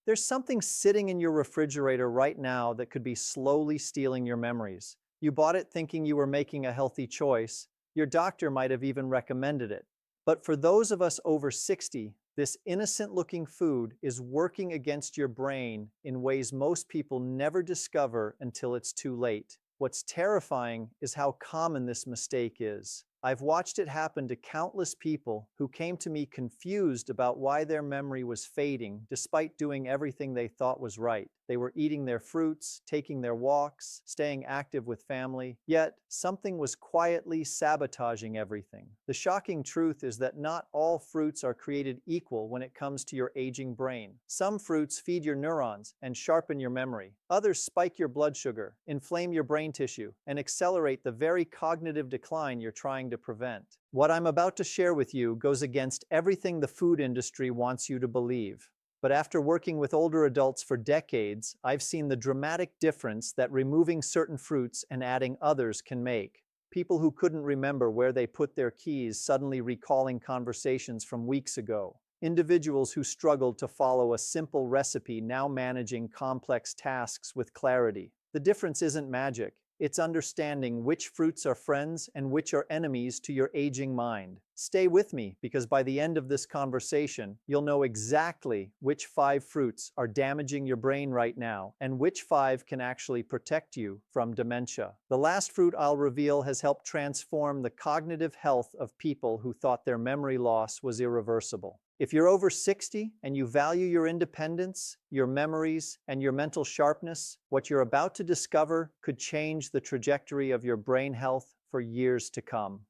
There's something sitting in your refrigerator right now that could be slowly stealing your memories. You bought it thinking you were making a healthy choice. Your doctor might have even recommended it. But for those of us over 60, this innocent-looking food is working against your brain in ways most people never discover until it's too late. What's terrifying is how common this mistake is. I've watched it happen to countless people who came to me confused about why their memory was fading despite doing everything they thought was right. They were eating their fruits, taking their walks, staying active with family, yet something was quietly sabotaging everything. The shocking truth is that not all fruits are created equal when it comes to your aging brain. Some fruits feed your neurons and sharpen your memory. Others spike your blood sugar, inflame your brain tissue, and accelerate the very cognitive decline you're trying to prevent. What I'm about to share with you goes against everything the food industry wants you to believe. But after working with older adults for decades, I've seen the dramatic difference that removing certain fruits and adding others can make. People who couldn't remember where they put their keys suddenly recalling conversations from weeks ago. Individuals who struggled to follow a simple recipe now managing complex tasks with clarity. The difference isn't magic. It's understanding which fruits are friends and which are enemies to your aging mind. Stay with me, because by the end of this conversation, you'll know exactly which 5 fruits are damaging your brain right now and which 5 can actually protect you from dementia. The last fruit I'll reveal has helped transform the cognitive health of people who thought their memory loss was irreversible. If you're over 60 and you value your independence, your memories, and your mental sharpness, what you're about to discover could change the trajectory of your brain health for years to come.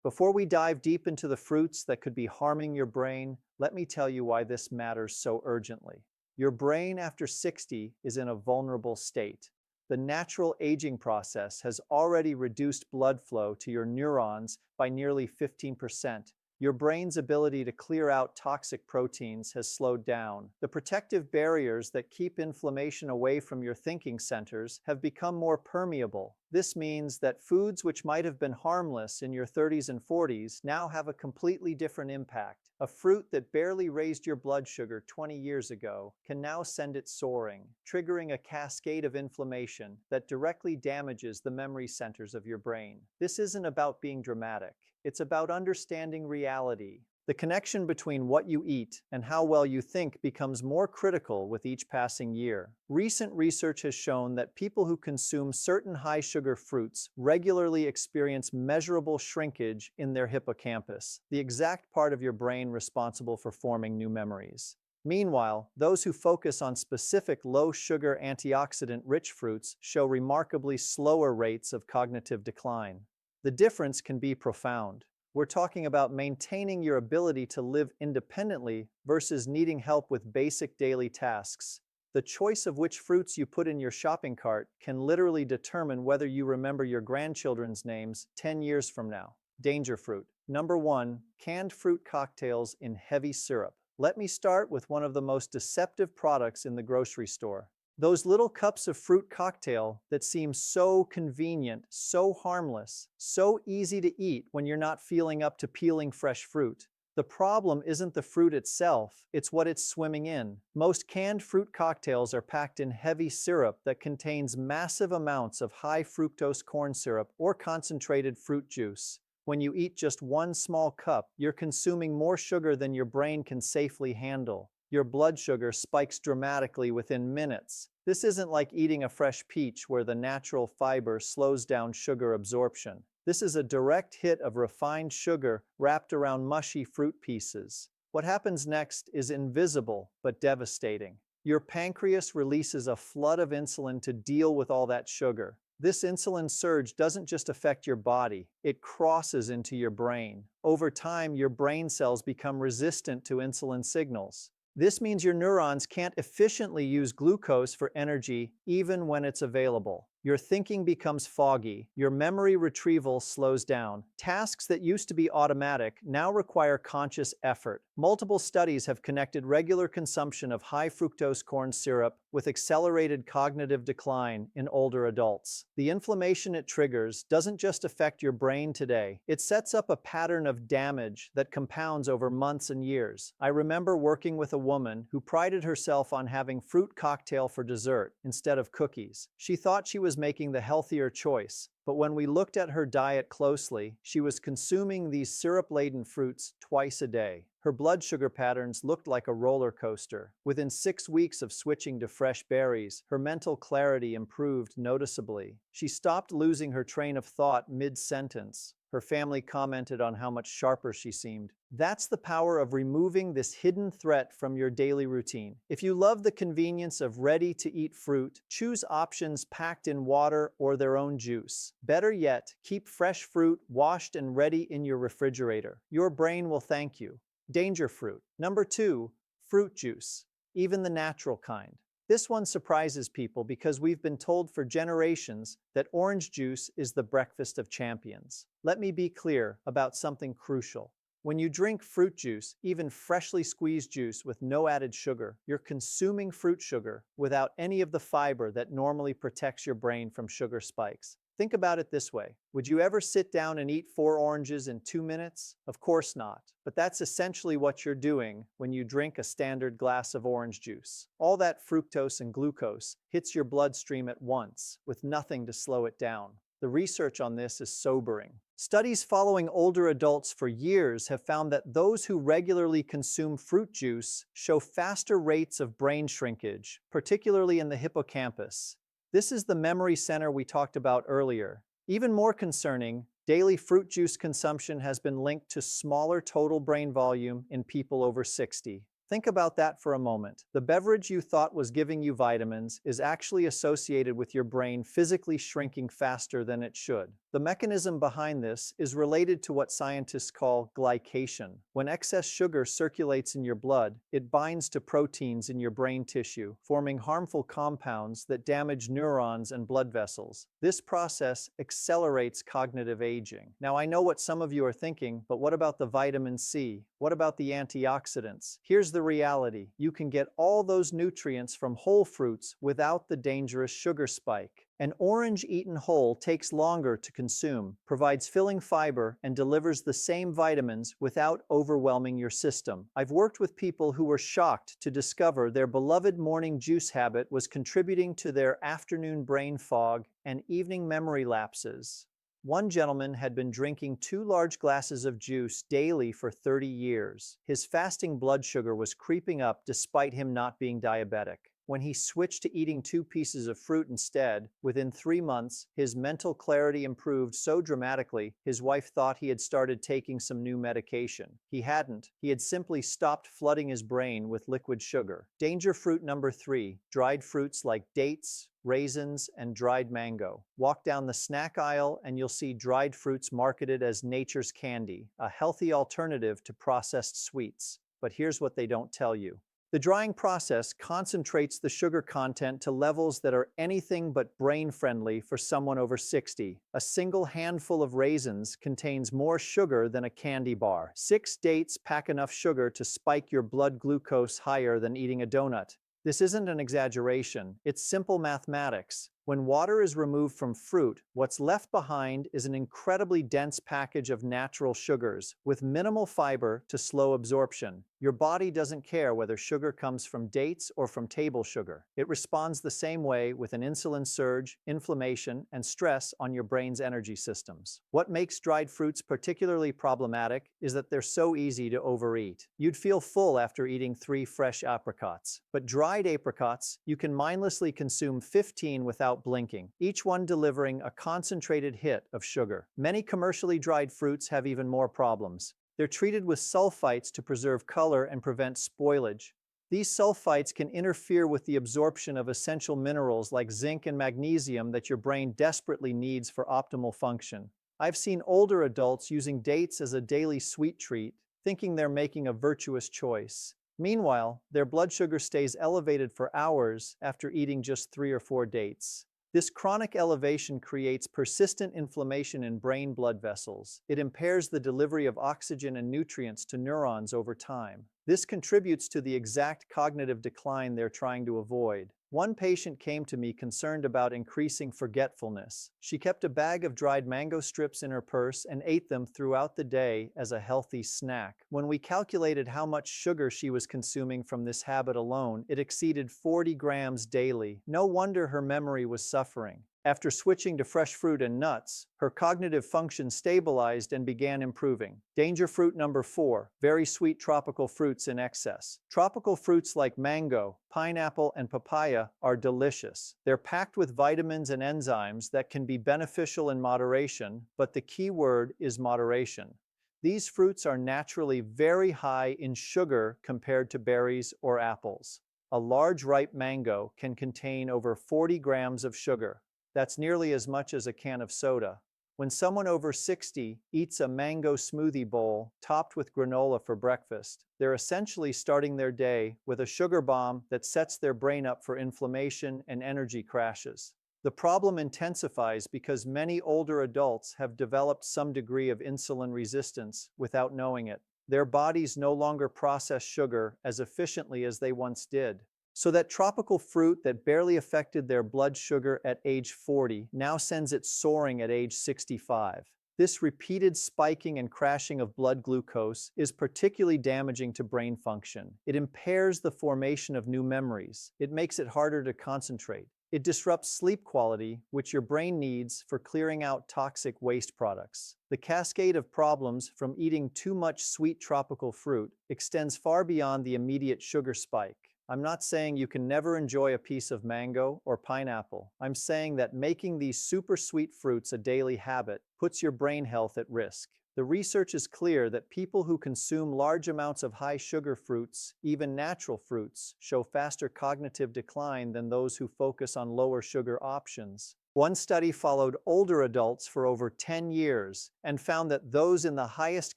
Before we dive deep into the fruits that could be harming your brain, let me tell you why this matters so urgently. Your brain after 60 is in a vulnerable state. The natural aging process has already reduced blood flow to your neurons by nearly 15%. Your brain's ability to clear out toxic proteins has slowed down. The protective barriers that keep inflammation away from your thinking centers have become more permeable. This means that foods which might have been harmless in your 30s and 40s now have a completely different impact. A fruit that barely raised your blood sugar 20 years ago can now send it soaring, triggering a cascade of inflammation that directly damages the memory centers of your brain. This isn't about being dramatic. It's about understanding reality. The connection between what you eat and how well you think becomes more critical with each passing year. Recent research has shown that people who consume certain high-sugar fruits regularly experience measurable shrinkage in their hippocampus, the exact part of your brain responsible for forming new memories. Meanwhile, those who focus on specific low-sugar antioxidant-rich fruits show remarkably slower rates of cognitive decline. The difference can be profound. We're talking about maintaining your ability to live independently versus needing help with basic daily tasks. The choice of which fruits you put in your shopping cart can literally determine whether you remember your grandchildren's names 10 years from now. Danger fruit. Number 1, canned fruit cocktails in heavy syrup. Let me start with one of the most deceptive products in the grocery store. Those little cups of fruit cocktail that seem so convenient, so harmless, so easy to eat when you're not feeling up to peeling fresh fruit. The problem isn't the fruit itself, it's what it's swimming in. Most canned fruit cocktails are packed in heavy syrup that contains massive amounts of high fructose corn syrup or concentrated fruit juice. When you eat just one small cup, you're consuming more sugar than your brain can safely handle. Your blood sugar spikes dramatically within minutes. This isn't like eating a fresh peach where the natural fiber slows down sugar absorption. This is a direct hit of refined sugar wrapped around mushy fruit pieces. What happens next is invisible but devastating. Your pancreas releases a flood of insulin to deal with all that sugar. This insulin surge doesn't just affect your body, it crosses into your brain. Over time, your brain cells become resistant to insulin signals. This means your neurons can't efficiently use glucose for energy even when it's available. Your thinking becomes foggy, your memory retrieval slows down. Tasks that used to be automatic now require conscious effort. Multiple studies have connected regular consumption of high fructose corn syrup with accelerated cognitive decline in older adults. The inflammation it triggers doesn't just affect your brain today, it sets up a pattern of damage that compounds over months and years. I remember working with a woman who prided herself on having fruit cocktail for dessert instead of cookies. She thought she was making the healthier choice, but when we looked at her diet closely, she was consuming these syrup-laden fruits twice a day. Her blood sugar patterns looked like a roller coaster. Within 6 weeks of switching to fresh berries, her mental clarity improved noticeably. She stopped losing her train of thought mid-sentence. Her family commented on how much sharper she seemed. That's the power of removing this hidden threat from your daily routine. If you love the convenience of ready-to-eat fruit, choose options packed in water or their own juice. Better yet, keep fresh fruit washed and ready in your refrigerator. Your brain will thank you. Danger fruit. Number 2, fruit juice. Even the natural kind. This one surprises people because we've been told for generations that orange juice is the breakfast of champions. Let me be clear about something crucial. When you drink fruit juice, even freshly squeezed juice with no added sugar, you're consuming fruit sugar without any of the fiber that normally protects your brain from sugar spikes. Think about it this way. Would you ever sit down and eat 4 oranges in 2 minutes? Of course not. But that's essentially what you're doing when you drink a standard glass of orange juice. All that fructose and glucose hits your bloodstream at once, with nothing to slow it down. The research on this is sobering. Studies following older adults for years have found that those who regularly consume fruit juice show faster rates of brain shrinkage, particularly in the hippocampus. This is the memory center we talked about earlier. Even more concerning, daily fruit juice consumption has been linked to smaller total brain volume in people over 60. Think about that for a moment. The beverage you thought was giving you vitamins is actually associated with your brain physically shrinking faster than it should. The mechanism behind this is related to what scientists call glycation. When excess sugar circulates in your blood, it binds to proteins in your brain tissue, forming harmful compounds that damage neurons and blood vessels. This process accelerates cognitive aging. Now, I know what some of you are thinking, but what about the vitamin C? What about the antioxidants? Here's the reality. You can get all those nutrients from whole fruits without the dangerous sugar spike. An orange eaten whole takes longer to consume, provides filling fiber, and delivers the same vitamins without overwhelming your system. I've worked with people who were shocked to discover their beloved morning juice habit was contributing to their afternoon brain fog and evening memory lapses. One gentleman had been drinking 2 large glasses of juice daily for 30 years. His fasting blood sugar was creeping up despite him not being diabetic. When he switched to eating 2 pieces of fruit instead, within 3 months, his mental clarity improved so dramatically, his wife thought he had started taking some new medication. He hadn't. He had simply stopped flooding his brain with liquid sugar. Danger fruit number 3, dried fruits like dates, raisins, and dried mango. Walk down the snack aisle and you'll see dried fruits marketed as nature's candy, a healthy alternative to processed sweets. But here's what they don't tell you. The drying process concentrates the sugar content to levels that are anything but brain-friendly for someone over 60. A single handful of raisins contains more sugar than a candy bar. 6 dates pack enough sugar to spike your blood glucose higher than eating a donut. This isn't an exaggeration, it's simple mathematics. When water is removed from fruit, what's left behind is an incredibly dense package of natural sugars, with minimal fiber to slow absorption. Your body doesn't care whether sugar comes from dates or from table sugar. It responds the same way with an insulin surge, inflammation, and stress on your brain's energy systems. What makes dried fruits particularly problematic is that they're so easy to overeat. You'd feel full after eating 3 fresh apricots. But dried apricots, you can mindlessly consume 15 without blinking, each one delivering a concentrated hit of sugar. Many commercially dried fruits have even more problems. They're treated with sulfites to preserve color and prevent spoilage. These sulfites can interfere with the absorption of essential minerals like zinc and magnesium that your brain desperately needs for optimal function. I've seen older adults using dates as a daily sweet treat, thinking they're making a virtuous choice. Meanwhile, their blood sugar stays elevated for hours after eating just 3 or 4 dates. This chronic elevation creates persistent inflammation in brain blood vessels. It impairs the delivery of oxygen and nutrients to neurons over time. This contributes to the exact cognitive decline they're trying to avoid. One patient came to me concerned about increasing forgetfulness. She kept a bag of dried mango strips in her purse and ate them throughout the day as a healthy snack. When we calculated how much sugar she was consuming from this habit alone, it exceeded 40 grams daily. No wonder her memory was suffering. After switching to fresh fruit and nuts, her cognitive function stabilized and began improving. Danger fruit number 4, very sweet tropical fruits in excess. Tropical fruits like mango, pineapple, and papaya are delicious. They're packed with vitamins and enzymes that can be beneficial in moderation, but the key word is moderation. These fruits are naturally very high in sugar compared to berries or apples. A large ripe mango can contain over 40 grams of sugar. That's nearly as much as a can of soda. When someone over 60 eats a mango smoothie bowl topped with granola for breakfast, they're essentially starting their day with a sugar bomb that sets their brain up for inflammation and energy crashes. The problem intensifies because many older adults have developed some degree of insulin resistance without knowing it. Their bodies no longer process sugar as efficiently as they once did. So that tropical fruit that barely affected their blood sugar at age 40 now sends it soaring at age 65. This repeated spiking and crashing of blood glucose is particularly damaging to brain function. It impairs the formation of new memories. It makes it harder to concentrate. It disrupts sleep quality, which your brain needs for clearing out toxic waste products. The cascade of problems from eating too much sweet tropical fruit extends far beyond the immediate sugar spike. I'm not saying you can never enjoy a piece of mango or pineapple. I'm saying that making these super sweet fruits a daily habit puts your brain health at risk. The research is clear that people who consume large amounts of high sugar fruits, even natural fruits, show faster cognitive decline than those who focus on lower sugar options. One study followed older adults for over 10 years and found that those in the highest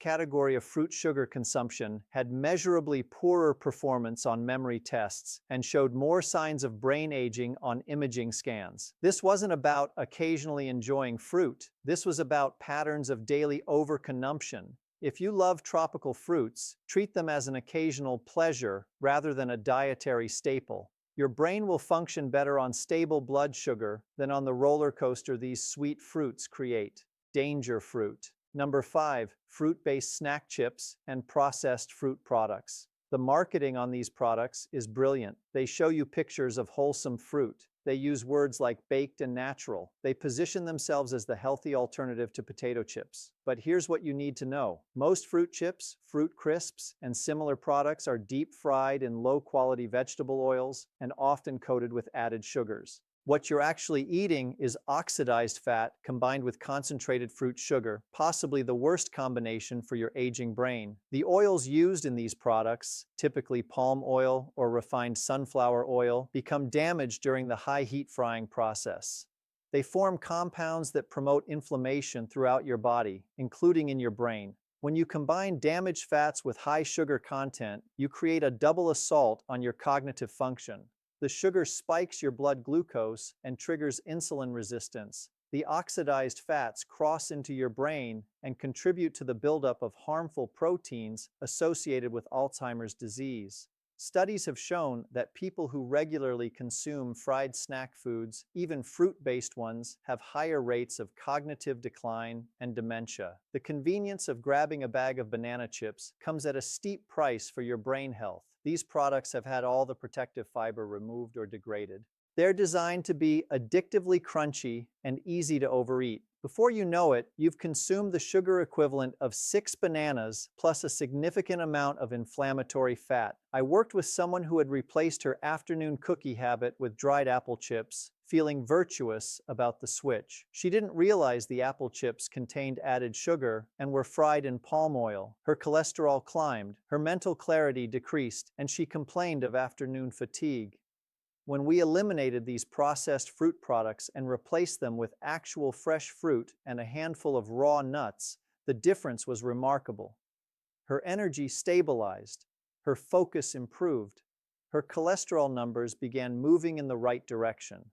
category of fruit sugar consumption had measurably poorer performance on memory tests and showed more signs of brain aging on imaging scans. This wasn't about occasionally enjoying fruit. This was about patterns of daily overconsumption. If you love tropical fruits, treat them as an occasional pleasure rather than a dietary staple. Your brain will function better on stable blood sugar than on the roller coaster these sweet fruits create. Danger fruit. Number 5, fruit-based snack chips and processed fruit products. The marketing on these products is brilliant. They show you pictures of wholesome fruit. They use words like baked and natural. They position themselves as the healthy alternative to potato chips. But here's what you need to know. Most fruit chips, fruit crisps, and similar products are deep fried in low-quality vegetable oils and often coated with added sugars. What you're actually eating is oxidized fat combined with concentrated fruit sugar, possibly the worst combination for your aging brain. The oils used in these products, typically palm oil or refined sunflower oil, become damaged during the high heat frying process. They form compounds that promote inflammation throughout your body, including in your brain. When you combine damaged fats with high sugar content, you create a double assault on your cognitive function. The sugar spikes your blood glucose and triggers insulin resistance. The oxidized fats cross into your brain and contribute to the buildup of harmful proteins associated with Alzheimer's disease. Studies have shown that people who regularly consume fried snack foods, even fruit-based ones, have higher rates of cognitive decline and dementia. The convenience of grabbing a bag of banana chips comes at a steep price for your brain health. These products have had all the protective fiber removed or degraded. They're designed to be addictively crunchy and easy to overeat. Before you know it, you've consumed the sugar equivalent of 6 bananas plus a significant amount of inflammatory fat. I worked with someone who had replaced her afternoon cookie habit with dried apple chips, feeling virtuous about the switch. She didn't realize the apple chips contained added sugar and were fried in palm oil. Her cholesterol climbed, her mental clarity decreased, and she complained of afternoon fatigue. When we eliminated these processed fruit products and replaced them with actual fresh fruit and a handful of raw nuts, the difference was remarkable. Her energy stabilized, her focus improved, her cholesterol numbers began moving in the right direction.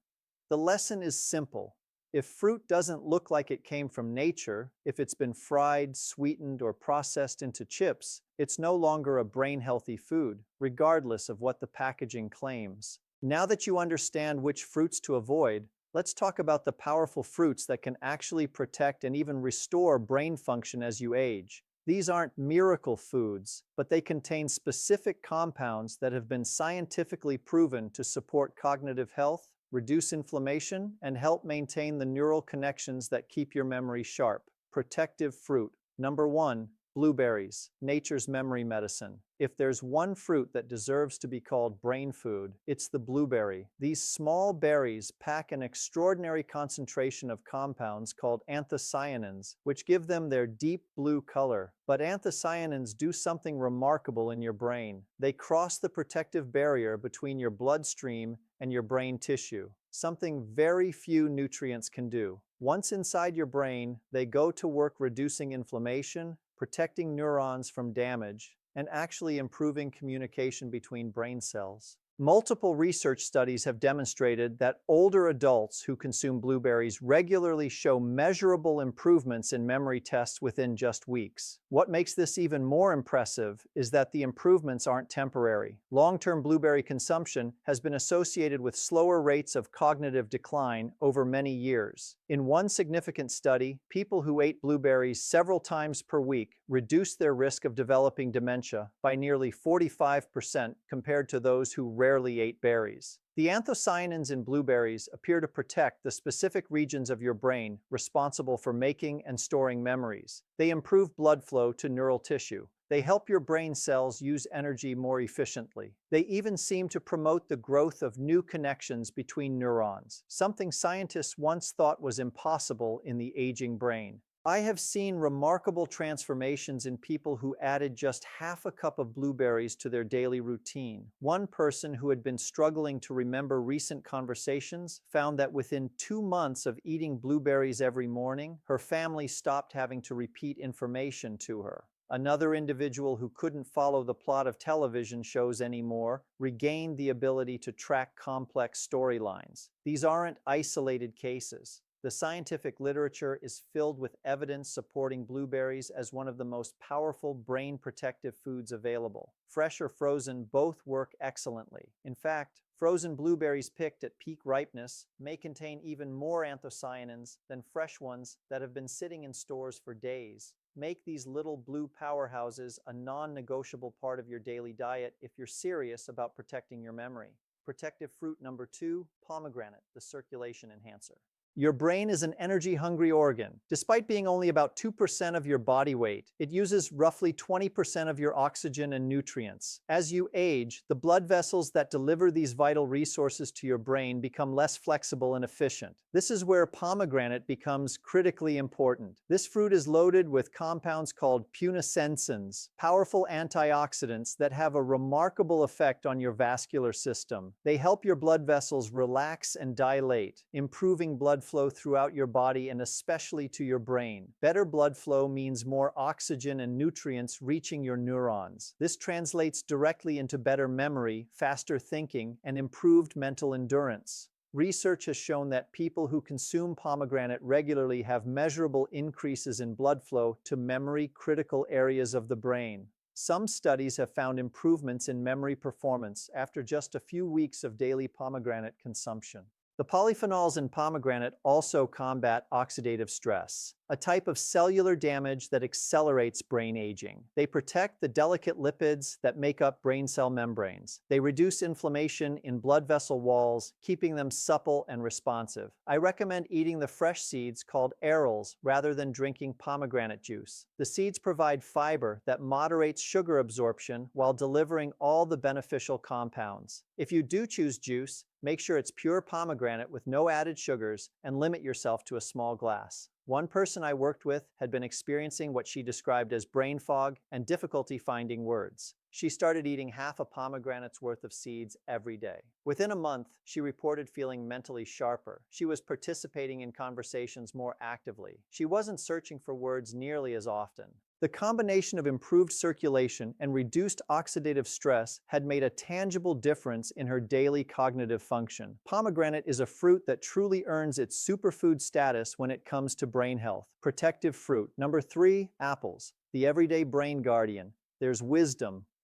The lesson is simple. If fruit doesn't look like it came from nature, if it's been fried, sweetened, or processed into chips, it's no longer a brain-healthy food, regardless of what the packaging claims. Now that you understand which fruits to avoid, let's talk about the powerful fruits that can actually protect and even restore brain function as you age. These aren't miracle foods, but they contain specific compounds that have been scientifically proven to support cognitive health, reduce inflammation, and help maintain the neural connections that keep your memory sharp. Protective fruit. Number 1. Blueberries, nature's memory medicine. If there's one fruit that deserves to be called brain food, it's the blueberry. These small berries pack an extraordinary concentration of compounds called anthocyanins, which give them their deep blue color. But anthocyanins do something remarkable in your brain. They cross the protective barrier between your bloodstream and your brain tissue, something very few nutrients can do. Once inside your brain, they go to work reducing inflammation, protecting neurons from damage, and actually improving communication between brain cells. Multiple research studies have demonstrated that older adults who consume blueberries regularly show measurable improvements in memory tests within just weeks. What makes this even more impressive is that the improvements aren't temporary. Long-term blueberry consumption has been associated with slower rates of cognitive decline over many years. In one significant study, people who ate blueberries several times per week reduced their risk of developing dementia by nearly 45% compared to those who rarely ate berries. The anthocyanins in blueberries appear to protect the specific regions of your brain responsible for making and storing memories. They improve blood flow to neural tissue. They help your brain cells use energy more efficiently. They even seem to promote the growth of new connections between neurons, something scientists once thought was impossible in the aging brain. I have seen remarkable transformations in people who added just half a cup of blueberries to their daily routine. One person who had been struggling to remember recent conversations found that within 2 months of eating blueberries every morning, her family stopped having to repeat information to her. Another individual who couldn't follow the plot of television shows anymore regained the ability to track complex storylines. These aren't isolated cases. The scientific literature is filled with evidence supporting blueberries as one of the most powerful brain protective foods available. Fresh or frozen, both work excellently. In fact, frozen blueberries picked at peak ripeness may contain even more anthocyanins than fresh ones that have been sitting in stores for days. Make these little blue powerhouses a non-negotiable part of your daily diet if you're serious about protecting your memory. Protective fruit number 2, pomegranate, the circulation enhancer. Your brain is an energy-hungry organ. Despite being only about 2% of your body weight, it uses roughly 20% of your oxygen and nutrients. As you age, the blood vessels that deliver these vital resources to your brain become less flexible and efficient. This is where pomegranate becomes critically important. This fruit is loaded with compounds called punicensins, powerful antioxidants that have a remarkable effect on your vascular system. They help your blood vessels relax and dilate, improving blood flow throughout your body and especially to your brain. Better blood flow means more oxygen and nutrients reaching your neurons. This translates directly into better memory, faster thinking, and improved mental endurance. Research has shown that people who consume pomegranate regularly have measurable increases in blood flow to memory-critical areas of the brain. Some studies have found improvements in memory performance after just a few weeks of daily pomegranate consumption. The polyphenols in pomegranate also combat oxidative stress, a type of cellular damage that accelerates brain aging. They protect the delicate lipids that make up brain cell membranes. They reduce inflammation in blood vessel walls, keeping them supple and responsive. I recommend eating the fresh seeds called arils rather than drinking pomegranate juice. The seeds provide fiber that moderates sugar absorption while delivering all the beneficial compounds. If you do choose juice, make sure it's pure pomegranate with no added sugars and limit yourself to a small glass. One person I worked with had been experiencing what she described as brain fog and difficulty finding words. She started eating half a pomegranate's worth of seeds every day. Within a month, she reported feeling mentally sharper. She was participating in conversations more actively. She wasn't searching for words nearly as often. The combination of improved circulation and reduced oxidative stress had made a tangible difference in her daily cognitive function. Pomegranate is a fruit that truly earns its superfood status when it comes to brain health. Protective fruit. Number 3, apples. The everyday brain guardian. There's wisdom,